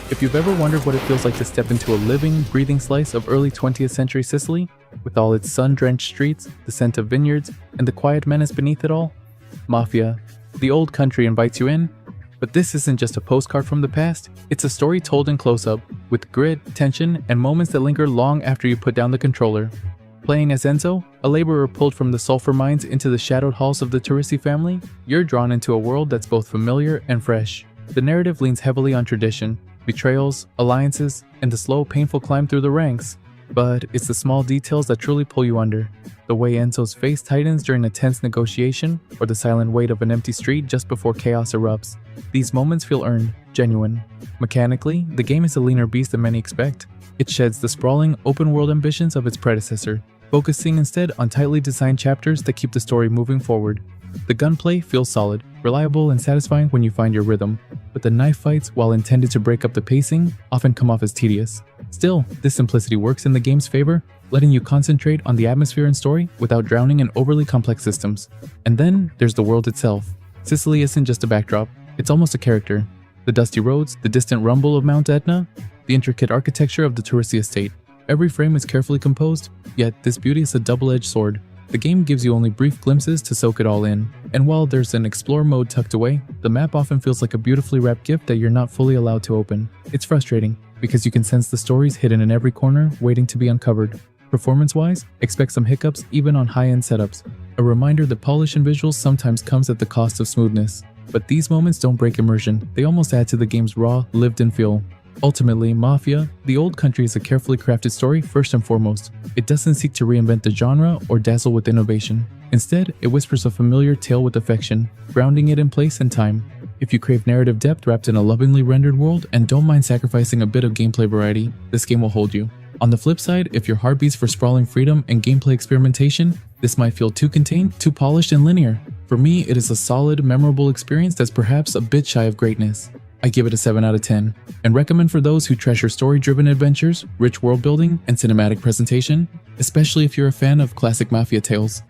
If you've ever wondered what it feels like to step into a living, breathing slice of early 20th century Sicily, with all its sun-drenched streets, the scent of vineyards, and the quiet menace beneath it all, Mafia, the old country invites you in. But this isn't just a postcard from the past, it's a story told in close-up, with grit, tension, and moments that linger long after you put down the controller. Playing as Enzo, a laborer pulled from the sulfur mines into the shadowed halls of the Teresi family, you're drawn into a world that's both familiar and fresh. The narrative leans heavily on tradition, betrayals, alliances, and the slow, painful climb through the ranks. But it's the small details that truly pull you under. The way Enzo's face tightens during a tense negotiation, or the silent weight of an empty street just before chaos erupts. These moments feel earned, genuine. Mechanically, the game is a leaner beast than many expect. It sheds the sprawling, open-world ambitions of its predecessor, focusing instead on tightly designed chapters that keep the story moving forward. The gunplay feels solid, reliable, and satisfying when you find your rhythm, but the knife fights, while intended to break up the pacing, often come off as tedious. Still, this simplicity works in the game's favor, letting you concentrate on the atmosphere and story without drowning in overly complex systems. And then, there's the world itself. Sicily isn't just a backdrop, it's almost a character. The dusty roads, the distant rumble of Mount Etna, the intricate architecture of the Teresi estate. Every frame is carefully composed, yet this beauty is a double-edged sword. The game gives you only brief glimpses to soak it all in, and while there's an explore mode tucked away, the map often feels like a beautifully wrapped gift that you're not fully allowed to open. It's frustrating, because you can sense the stories hidden in every corner, waiting to be uncovered. Performance-wise, expect some hiccups even on high-end setups. A reminder that polish in visuals sometimes comes at the cost of smoothness. But these moments don't break immersion, they almost add to the game's raw, lived-in feel. Ultimately, Mafia, the old country is a carefully crafted story first and foremost. It doesn't seek to reinvent the genre or dazzle with innovation. Instead, it whispers a familiar tale with affection, grounding it in place and time. If you crave narrative depth wrapped in a lovingly rendered world and don't mind sacrificing a bit of gameplay variety, this game will hold you. On the flip side, if your heart beats for sprawling freedom and gameplay experimentation, this might feel too contained, too polished, and linear. For me, it is a solid, memorable experience that's perhaps a bit shy of greatness. I give it a 7 out of 10, and recommend for those who treasure story-driven adventures, rich world-building, and cinematic presentation, especially if you're a fan of classic Mafia tales.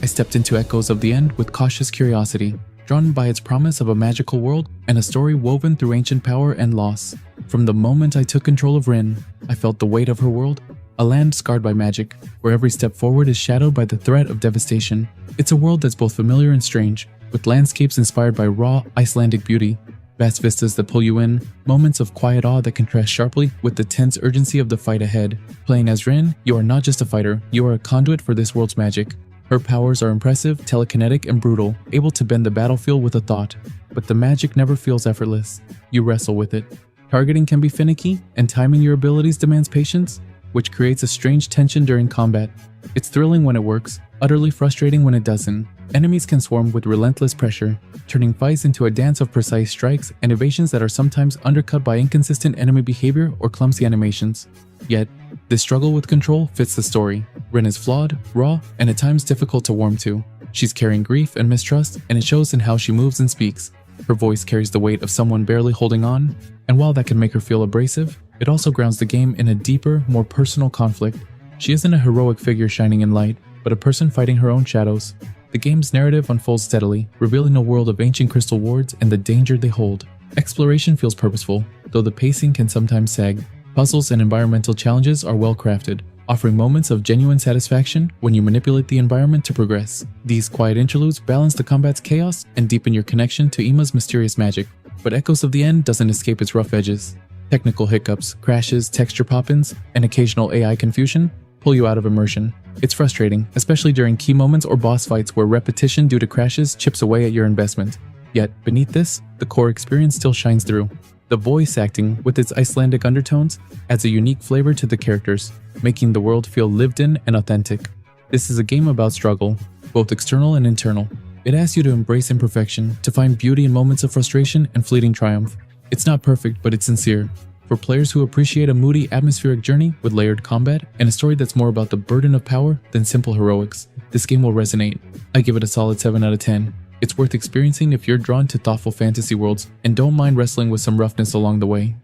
I stepped into Echoes of the End with cautious curiosity, drawn by its promise of a magical world and a story woven through ancient power and loss. From the moment I took control of Rin, I felt the weight of her world, a land scarred by magic, where every step forward is shadowed by the threat of devastation. It's a world that's both familiar and strange, with landscapes inspired by raw, Icelandic beauty, vast vistas that pull you in, moments of quiet awe that contrast sharply with the tense urgency of the fight ahead. Playing as Rin, you are not just a fighter, you are a conduit for this world's magic. Her powers are impressive, telekinetic, and brutal, able to bend the battlefield with a thought. But the magic never feels effortless. You wrestle with it. Targeting can be finicky, and timing your abilities demands patience, which creates a strange tension during combat. It's thrilling when it works, utterly frustrating when it doesn't. Enemies can swarm with relentless pressure, turning fights into a dance of precise strikes and evasions that are sometimes undercut by inconsistent enemy behavior or clumsy animations. Yet, this struggle with control fits the story. Rin is flawed, raw, and at times difficult to warm to. She's carrying grief and mistrust, and it shows in how she moves and speaks. Her voice carries the weight of someone barely holding on, and while that can make her feel abrasive, it also grounds the game in a deeper, more personal conflict. She isn't a heroic figure shining in light, but a person fighting her own shadows. The game's narrative unfolds steadily, revealing a world of ancient crystal wards and the danger they hold. Exploration feels purposeful, though the pacing can sometimes sag. Puzzles and environmental challenges are well crafted, offering moments of genuine satisfaction when you manipulate the environment to progress. These quiet interludes balance the combat's chaos and deepen your connection to Ima's mysterious magic. but Echoes of the End doesn't escape its rough edges. Technical hiccups, crashes, texture pop-ins, and occasional AI confusion pull you out of immersion. It's frustrating, especially during key moments or boss fights where repetition due to crashes chips away at your investment. Yet, beneath this, the core experience still shines through. The voice acting, with its Icelandic undertones, adds a unique flavor to the characters, making the world feel lived in and authentic. This is a game about struggle, both external and internal. It asks you to embrace imperfection, to find beauty in moments of frustration and fleeting triumph. It's not perfect, but it's sincere. For players who appreciate a moody, atmospheric journey with layered combat and a story that's more about the burden of power than simple heroics, this game will resonate. I give it a solid 7 out of 10. It's worth experiencing if you're drawn to thoughtful fantasy worlds and don't mind wrestling with some roughness along the way.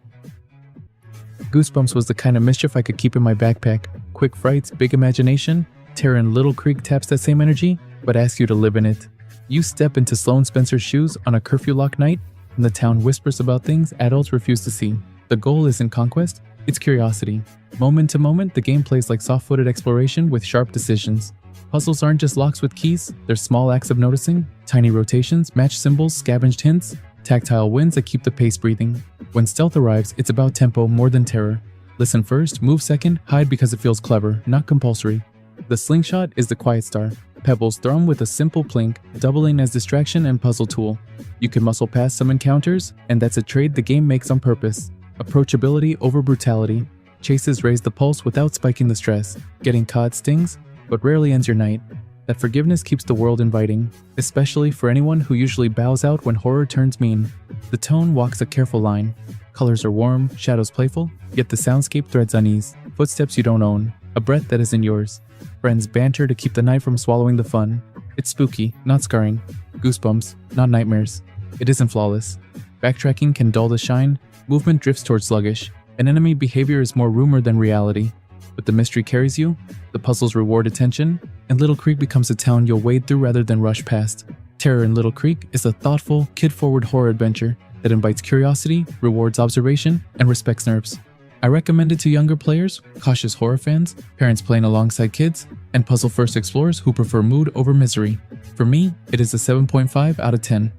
Goosebumps was the kind of mischief I could keep in my backpack. Quick frights, big imagination. Terror in Little Creek taps that same energy, but asks you to live in it. You step into Sloane Spencer's shoes on a curfew-locked night, and the town whispers about things adults refuse to see. The goal isn't conquest, it's curiosity. Moment to moment, the game plays like soft-footed exploration with sharp decisions. Puzzles aren't just locks with keys, they're small acts of noticing, tiny rotations, match symbols, scavenged hints, tactile wins that keep the pace breathing. When stealth arrives, it's about tempo more than terror. Listen first, move second, hide because it feels clever, not compulsory. The slingshot is the quiet star. Pebbles thrown with a simple plink, doubling as distraction and puzzle tool. You can muscle past some encounters, and that's a trade the game makes on purpose. Approachability over brutality. Chases raise the pulse without spiking the stress. Getting caught stings, but rarely ends your night. That forgiveness keeps the world inviting, especially for anyone who usually bows out when horror turns mean. The tone walks a careful line. Colors are warm, shadows playful, yet the soundscape threads unease. Footsteps you don't own, a breath that isn't yours. Friends banter to keep the night from swallowing the fun. It's spooky, not scarring. Goosebumps, not nightmares. It isn't flawless. Backtracking can dull the shine, movement drifts towards sluggish, and enemy behavior is more rumor than reality. But the mystery carries you, the puzzles reward attention, and Little Creek becomes a town you'll wade through rather than rush past. Terror in Little Creek is a thoughtful, kid-forward horror adventure that invites curiosity, rewards observation, and respects nerves. I recommend it to younger players, cautious horror fans, parents playing alongside kids, and puzzle-first explorers who prefer mood over misery. For me, it is a 7.5 out of 10.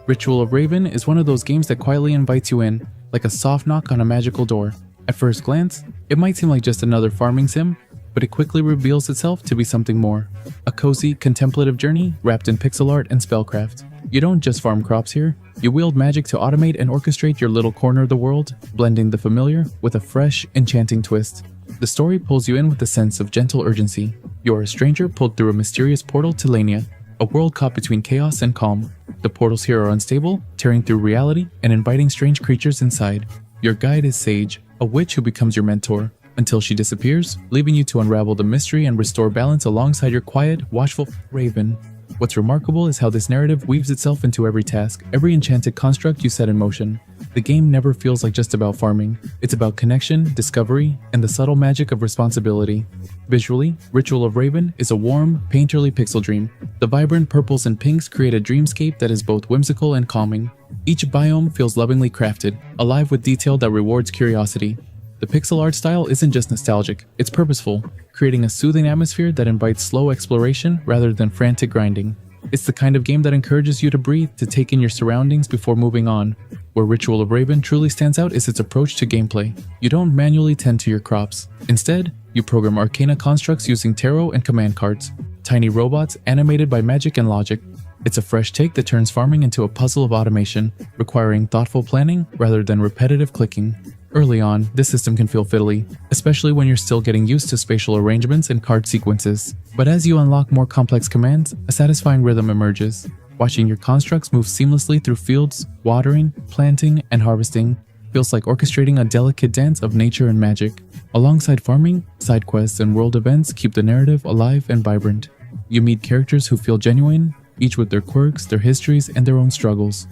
Ritual of Raven is one of those games that quietly invites you in, like a soft knock on a magical door. At first glance, it might seem like just another farming sim, but it quickly reveals itself to be something more. A cozy, contemplative journey wrapped in pixel art and spellcraft. You don't just farm crops here, you wield magic to automate and orchestrate your little corner of the world, blending the familiar with a fresh, enchanting twist. The story pulls you in with a sense of gentle urgency. You're a stranger pulled through a mysterious portal to Lania, a world caught between chaos and calm. The portals here are unstable, tearing through reality and inviting strange creatures inside. Your guide is Sage, a witch who becomes your mentor, until she disappears, leaving you to unravel the mystery and restore balance alongside your quiet, watchful Raven. What's remarkable is how this narrative weaves itself into every task, every enchanted construct you set in motion. The game never feels like just about farming. It's about connection, discovery, and the subtle magic of responsibility. Visually, Ritual of Raven is a warm, painterly pixel dream. The vibrant purples and pinks create a dreamscape that is both whimsical and calming. Each biome feels lovingly crafted, alive with detail that rewards curiosity. The pixel art style isn't just nostalgic, it's purposeful, creating a soothing atmosphere that invites slow exploration rather than frantic grinding. It's the kind of game that encourages you to breathe, to take in your surroundings before moving on. Where Ritual of Raven truly stands out is its approach to gameplay. You don't manually tend to your crops. Instead, you program arcana constructs using tarot and command cards, tiny robots animated by magic and logic. It's a fresh take that turns farming into a puzzle of automation, requiring thoughtful planning rather than repetitive clicking. Early on, this system can feel fiddly, especially when you're still getting used to spatial arrangements and card sequences. But as you unlock more complex commands, a satisfying rhythm emerges. Watching your constructs move seamlessly through fields, watering, planting, and harvesting feels like orchestrating a delicate dance of nature and magic. Alongside farming, side quests and world events keep the narrative alive and vibrant. You meet characters who feel genuine, each with their quirks, their histories, and their own struggles.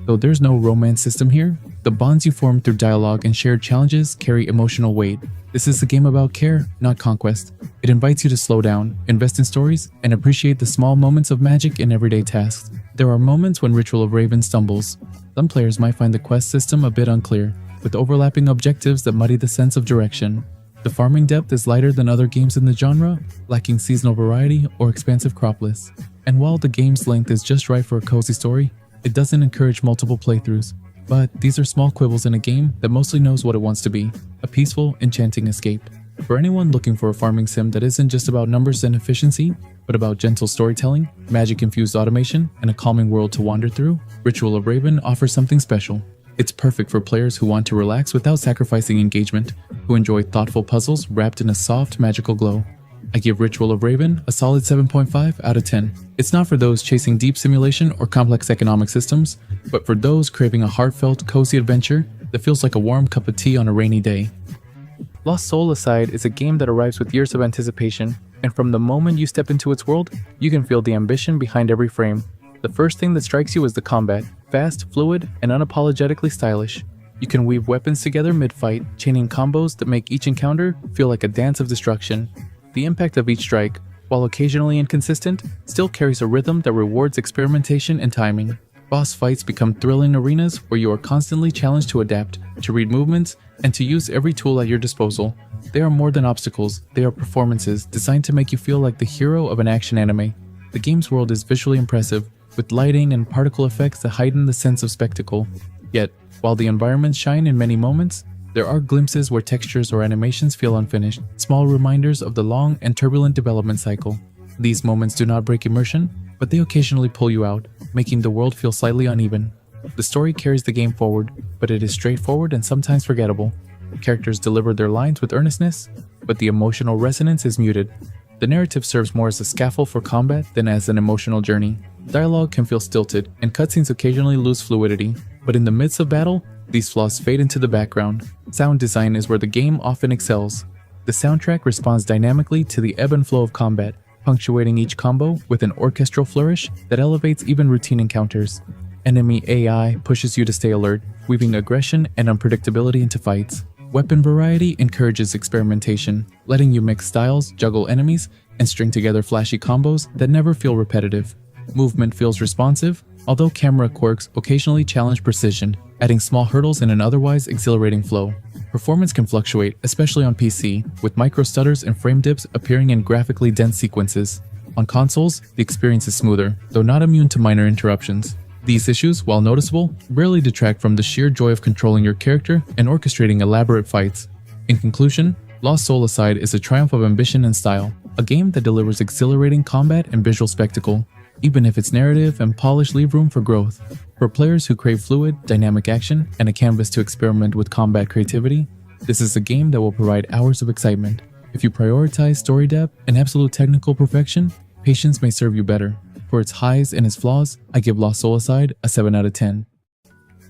Though there's no romance system here, the bonds you form through dialogue and shared challenges carry emotional weight. This is a game about care, not conquest. It invites you to slow down, invest in stories, and appreciate the small moments of magic in everyday tasks. There are moments when Ritual of Raven stumbles. Some players might find the quest system a bit unclear, with overlapping objectives that muddy the sense of direction. The farming depth is lighter than other games in the genre, lacking seasonal variety or expansive crop lists. And while the game's length is just right for a cozy story, It doesn't encourage multiple playthroughs, but these are small quibbles in a game that mostly knows what it wants to be, a peaceful, enchanting escape. For anyone looking for a farming sim that isn't just about numbers and efficiency, but about gentle storytelling, magic-infused automation, and a calming world to wander through, Ritual of Raven offers something special. It's perfect for players who want to relax without sacrificing engagement, who enjoy thoughtful puzzles wrapped in a soft, magical glow. I give Ritual of Raven a solid 7.5 out of 10. It's not for those chasing deep simulation or complex economic systems, but for those craving a heartfelt, cozy adventure that feels like a warm cup of tea on a rainy day. Lost Soul Aside is a game that arrives with years of anticipation, and from the moment you step into its world, you can feel the ambition behind every frame. The first thing that strikes you is the combat, fast, fluid, and unapologetically stylish. You can weave weapons together mid-fight, chaining combos that make each encounter feel like a dance of destruction. The impact of each strike, while occasionally inconsistent, still carries a rhythm that rewards experimentation and timing. Boss fights become thrilling arenas where you are constantly challenged to adapt, to read movements, and to use every tool at your disposal. They are more than obstacles, they are performances designed to make you feel like the hero of an action anime. The game's world is visually impressive, with lighting and particle effects that heighten the sense of spectacle. Yet, while the environments shine in many moments, there are glimpses where textures or animations feel unfinished, small reminders of the long and turbulent development cycle. These moments do not break immersion, but they occasionally pull you out, making the world feel slightly uneven. The story carries the game forward, but it is straightforward and sometimes forgettable. Characters deliver their lines with earnestness, but the emotional resonance is muted. The narrative serves more as a scaffold for combat than as an emotional journey. Dialogue can feel stilted, and cutscenes occasionally lose fluidity, but in the midst of battle, these flaws fade into the background. Sound design is where the game often excels. The soundtrack responds dynamically to the ebb and flow of combat, punctuating each combo with an orchestral flourish that elevates even routine encounters. Enemy AI pushes you to stay alert, weaving aggression and unpredictability into fights. Weapon variety encourages experimentation, letting you mix styles, juggle enemies, and string together flashy combos that never feel repetitive. Movement feels responsive, although camera quirks occasionally challenge precision, adding small hurdles in an otherwise exhilarating flow. Performance can fluctuate, especially on PC, with micro stutters and frame dips appearing in graphically dense sequences. On consoles, the experience is smoother, though not immune to minor interruptions. These issues, while noticeable, rarely detract from the sheer joy of controlling your character and orchestrating elaborate fights. In conclusion, Lost Soul Aside is a triumph of ambition and style, a game that delivers exhilarating combat and visual spectacle, even if its narrative and polish leave room for growth. For players who crave fluid, dynamic action, and a canvas to experiment with combat creativity, this is a game that will provide hours of excitement. If you prioritize story depth and absolute technical perfection, patience may serve you better. For its highs and its flaws, I give Lost Soul Aside a 7 out of 10.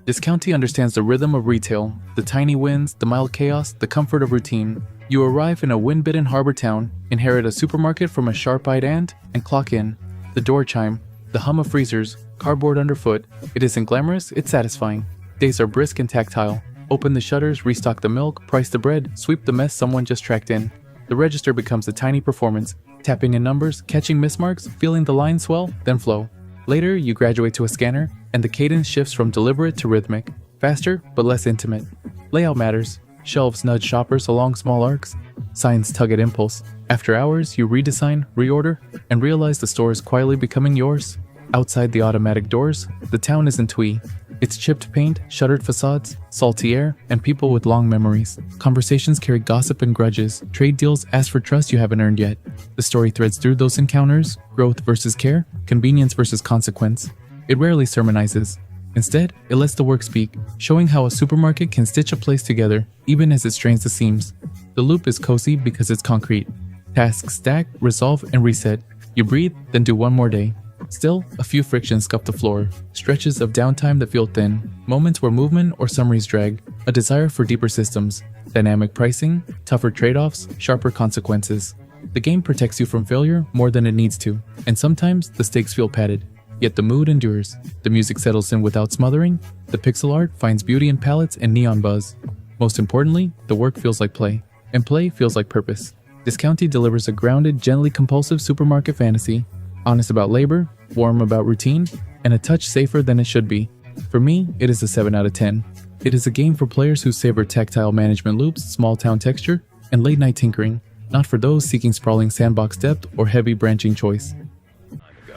Discounty understands the rhythm of retail, the tiny wins, the mild chaos, the comfort of routine. You arrive in a wind-bitten harbor town, inherit a supermarket from a sharp-eyed ant, and clock in. The door chime, the hum of freezers, cardboard underfoot. It isn't glamorous, it's satisfying. Days are brisk and tactile. Open the shutters, restock the milk, price the bread, sweep the mess someone just tracked in. The register becomes a tiny performance, tapping in numbers, catching mismarks, feeling the line swell, then flow. Later, you graduate to a scanner, and the cadence shifts from deliberate to rhythmic, faster but less intimate. Layout matters. Shelves nudge shoppers along small arcs. Signs tug at impulse. After hours, you redesign, reorder, and realize the store is quietly becoming yours. Outside the automatic doors, the town isn't twee. It's chipped paint, shuttered facades, salty air, and people with long memories. Conversations carry gossip and grudges. Trade deals ask for trust you haven't earned yet. The story threads through those encounters, growth versus care, convenience versus consequence. It rarely sermonizes. Instead, it lets the work speak, showing how a supermarket can stitch a place together, even as it strains the seams. The loop is cozy because it's concrete. Tasks stack, resolve, and reset. You breathe, then do one more day. Still, a few frictions scuff the floor, stretches of downtime that feel thin, moments where movement or summaries drag, a desire for deeper systems, dynamic pricing, tougher trade-offs, sharper consequences. The game protects you from failure more than it needs to, and sometimes the stakes feel padded. Yet the mood endures, the music settles in without smothering, the pixel art finds beauty in palettes and neon buzz. Most importantly, the work feels like play, and play feels like purpose. Discounty delivers a grounded, gently compulsive supermarket fantasy, honest about labor, warm about routine, and a touch safer than it should be. For me, it is a 7 out of 10. It is a game for players who savor tactile management loops, small town texture, and late night tinkering, not for those seeking sprawling sandbox depth or heavy branching choice.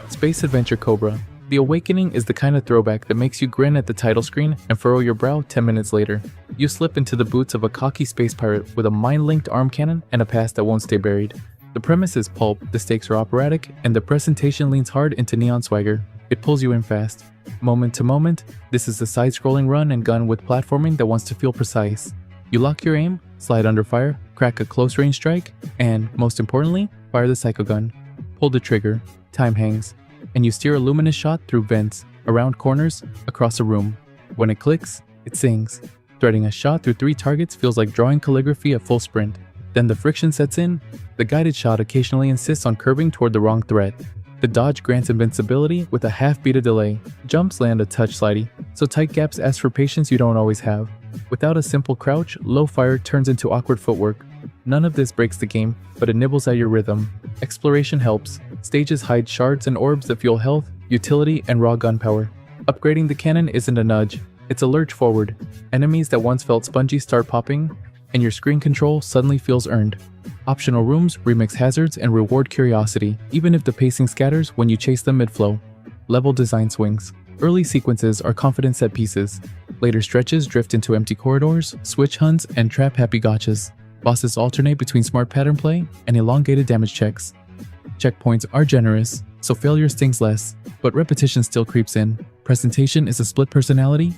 Space Adventure Cobra. The Awakening is the kind of throwback that makes you grin at the title screen and furrow your brow 10 minutes later. You slip into the boots of a cocky space pirate with a mind-linked arm cannon and a past that won't stay buried. The premise is pulp, the stakes are operatic, and the presentation leans hard into neon swagger. It pulls you in fast. Moment to moment, this is a side-scrolling run and gun with platforming that wants to feel precise. You lock your aim, slide under fire, crack a close-range strike, and, most importantly, fire the psycho gun. Pull the trigger, time hangs, and you steer a luminous shot through vents, around corners, across a room. When it clicks, it sings. Threading a shot through 3 targets feels like drawing calligraphy at full sprint. Then the friction sets in. The guided shot occasionally insists on curving toward the wrong threat. The dodge grants invincibility with a half-beat of delay. Jumps land a touch slidey, so tight gaps ask for patience you don't always have. Without a simple crouch, low fire turns into awkward footwork. None of this breaks the game, but it nibbles at your rhythm. Exploration helps. Stages hide shards and orbs that fuel health, utility, and raw gunpowder. Upgrading the cannon isn't a nudge, it's a lurch forward. Enemies that once felt spongy start popping, and your screen control suddenly feels earned. Optional rooms remix hazards and reward curiosity, even if the pacing scatters when you chase them mid-flow. Level design swings. Early sequences are confident set pieces. Later stretches drift into empty corridors, switch hunts, and trap-happy gotchas. Bosses alternate between smart pattern play and elongated damage checks. Checkpoints are generous, so failure stings less, but repetition still creeps in. Presentation is a split personality.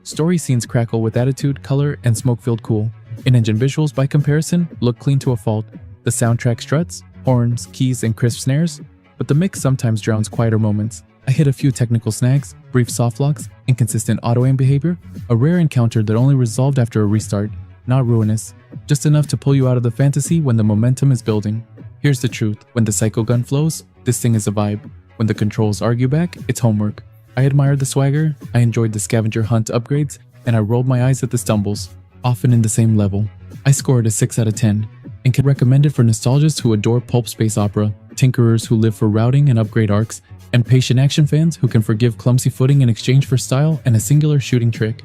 Story scenes crackle with attitude, color, and smoke-filled cool. In-engine visuals, by comparison, look clean to a fault. The soundtrack struts, horns, keys, and crisp snares, but the mix sometimes drowns quieter moments. I hit a few technical snags, brief softlocks, inconsistent auto-aim behavior, a rare encounter that only resolved after a restart. Not ruinous, just enough to pull you out of the fantasy when the momentum is building. Here's the truth, when the psycho gun flows, this thing is a vibe. When the controls argue back, it's homework. I admired the swagger, I enjoyed the scavenger hunt upgrades, and I rolled my eyes at the stumbles, often in the same level. I scored a 6 out of 10, and can recommend it for nostalgists who adore pulp space opera, tinkerers who live for routing and upgrade arcs, and patient action fans who can forgive clumsy footing in exchange for style and a singular shooting trick.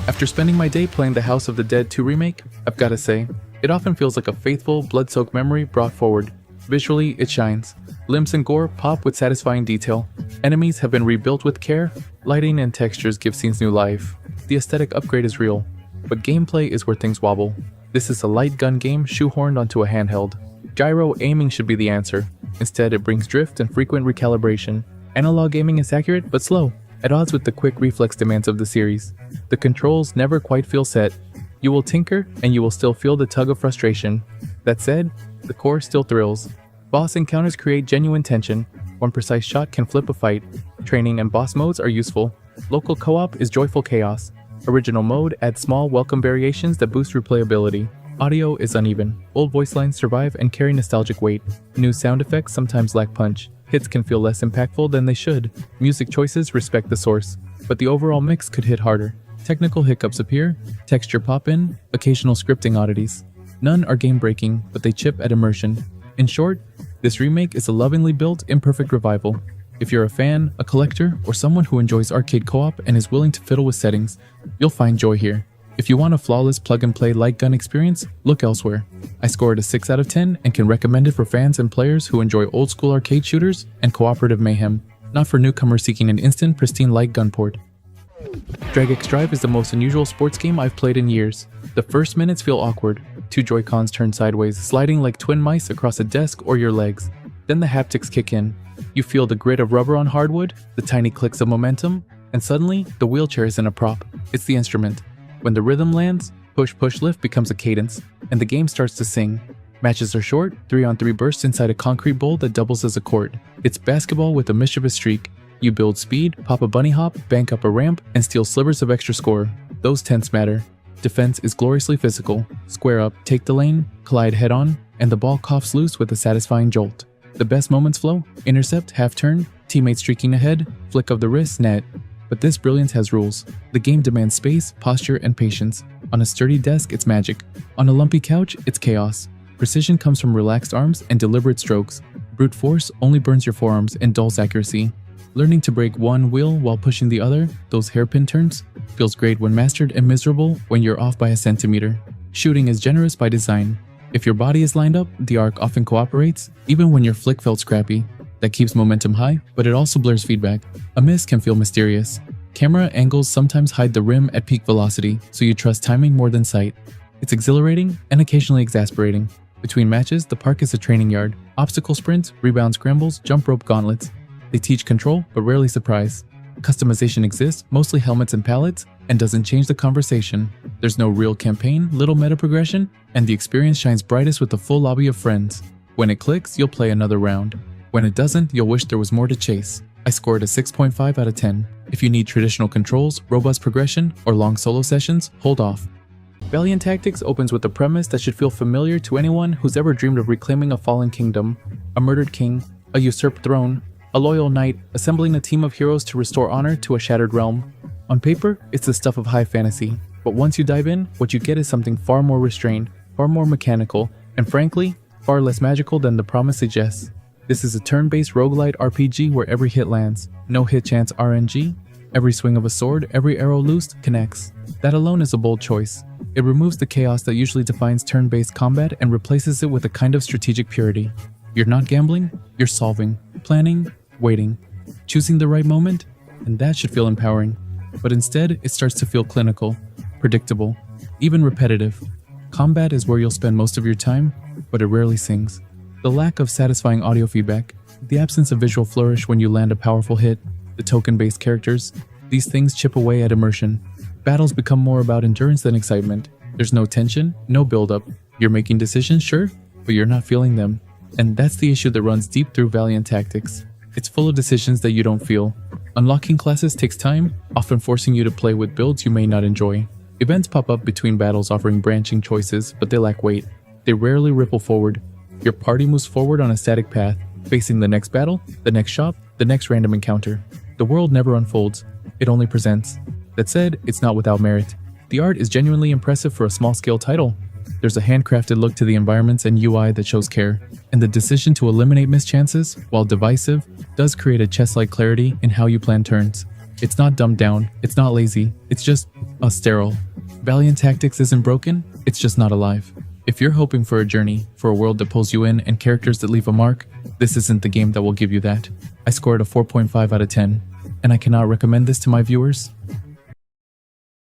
After spending my day playing the House of the Dead 2 remake, I've gotta say, it often feels like a faithful, blood-soaked memory brought forward. Visually, it shines. Limbs and gore pop with satisfying detail. Enemies have been rebuilt with care. Lighting and textures give scenes new life. The aesthetic upgrade is real, but gameplay is where things wobble. This is a light gun game shoehorned onto a handheld. Gyro aiming should be the answer. Instead, it brings drift and frequent recalibration. Analog aiming is accurate, but slow, at odds with the quick reflex demands of the series. The controls never quite feel set. You will tinker, and you will still feel the tug of frustration. That said, the core still thrills. Boss encounters create genuine tension. One precise shot can flip a fight. Training and boss modes are useful. Local co-op is joyful chaos. Original mode adds small, welcome variations that boost replayability. Audio is uneven. Old voice lines survive and carry nostalgic weight. New sound effects sometimes lack punch. Hits can feel less impactful than they should. Music choices respect the source, but the overall mix could hit harder. Technical hiccups appear, texture pop in, occasional scripting oddities. None are game-breaking, but they chip at immersion. In short, this remake is a lovingly built, imperfect revival. If you're a fan, a collector, or someone who enjoys arcade co-op and is willing to fiddle with settings, you'll find joy here. If you want a flawless plug-and-play light gun experience, look elsewhere. I scored a 6 out of 10 and can recommend it for fans and players who enjoy old-school arcade shooters and cooperative mayhem, not for newcomers seeking an instant, pristine light gun port. Drag X Drive is the most unusual sports game I've played in years. The first minutes feel awkward. 2 Joy-Cons turn sideways, sliding like twin mice across a desk or your legs. Then the haptics kick in. You feel the grit of rubber on hardwood, the tiny clicks of momentum, and suddenly, the wheelchair isn't a prop, it's the instrument. When the rhythm lands, push-push-lift becomes a cadence, and the game starts to sing. Matches are short, 3-on-3 bursts inside a concrete bowl that doubles as a court. It's basketball with a mischievous streak. You build speed, pop a bunny hop, bank up a ramp, and steal slivers of extra score. Those tenths matter. Defense is gloriously physical. Square up, take the lane, collide head-on, and the ball coughs loose with a satisfying jolt. The best moments flow, intercept, half-turn, teammate streaking ahead, flick of the wrist, net. But this brilliance has rules. The game demands space, posture, and patience. On a sturdy desk, it's magic. On a lumpy couch, it's chaos. Precision comes from relaxed arms and deliberate strokes. Brute force only burns your forearms and dulls accuracy. Learning to break one wheel while pushing the other, those hairpin turns, feels great when mastered and miserable when you're off by a centimeter. Shooting is generous by design. If your body is lined up, the arc often cooperates, even when your flick felt scrappy. that keeps momentum high, but it also blurs feedback. A miss can feel mysterious. Camera angles sometimes hide the rim at peak velocity, so you trust timing more than sight. It's exhilarating and occasionally exasperating. Between matches, the park is a training yard. Obstacle sprints, rebound scrambles, jump rope gauntlets. They teach control, but rarely surprise. Customization exists, mostly helmets and palettes, and doesn't change the conversation. There's no real campaign, little meta progression, and the experience shines brightest with a full lobby of friends. When it clicks, you'll play another round. When it doesn't, you'll wish there was more to chase. I scored a 6.5 out of 10. If you need traditional controls, robust progression, or long solo sessions, hold off. Valiant Tactics opens with a premise that should feel familiar to anyone who's ever dreamed of reclaiming a fallen kingdom, a murdered king, a usurped throne, a loyal knight, assembling a team of heroes to restore honor to a shattered realm. On paper, it's the stuff of high fantasy, but once you dive in, what you get is something far more restrained, far more mechanical, and frankly, far less magical than the promise suggests. This is a turn-based roguelite RPG where every hit lands, no hit chance RNG, every swing of a sword, every arrow loosed connects. That alone is a bold choice. It removes the chaos that usually defines turn-based combat and replaces it with a kind of strategic purity. You're not gambling, you're solving, planning, waiting, choosing the right moment, and that should feel empowering. But instead, it starts to feel clinical, predictable, even repetitive. Combat is where you'll spend most of your time, but it rarely sings. The lack of satisfying audio feedback, the absence of visual flourish when you land a powerful hit, the token-based characters, these things chip away at immersion. Battles become more about endurance than excitement. There's no tension, no build-up. You're making decisions, sure, but you're not feeling them. And that's the issue that runs deep through Valiant Tactics. It's full of decisions that you don't feel. Unlocking classes takes time, often forcing you to play with builds you may not enjoy. Events pop up between battles offering branching choices, but they lack weight. They rarely ripple forward. Your party moves forward on a static path, facing the next battle, the next shop, the next random encounter. The world never unfolds, it only presents. That said, it's not without merit. The art is genuinely impressive for a small-scale title. There's a handcrafted look to the environments and UI that shows care, and the decision to eliminate mischances, while divisive, does create a chess-like clarity in how you plan turns. It's not dumbed down, it's not lazy, it's just sterile. Valiant Tactics isn't broken, it's just not alive. If you're hoping for a journey, for a world that pulls you in and characters that leave a mark, this isn't the game that will give you that. I scored a 4.5 out of 10, and I cannot recommend this to my viewers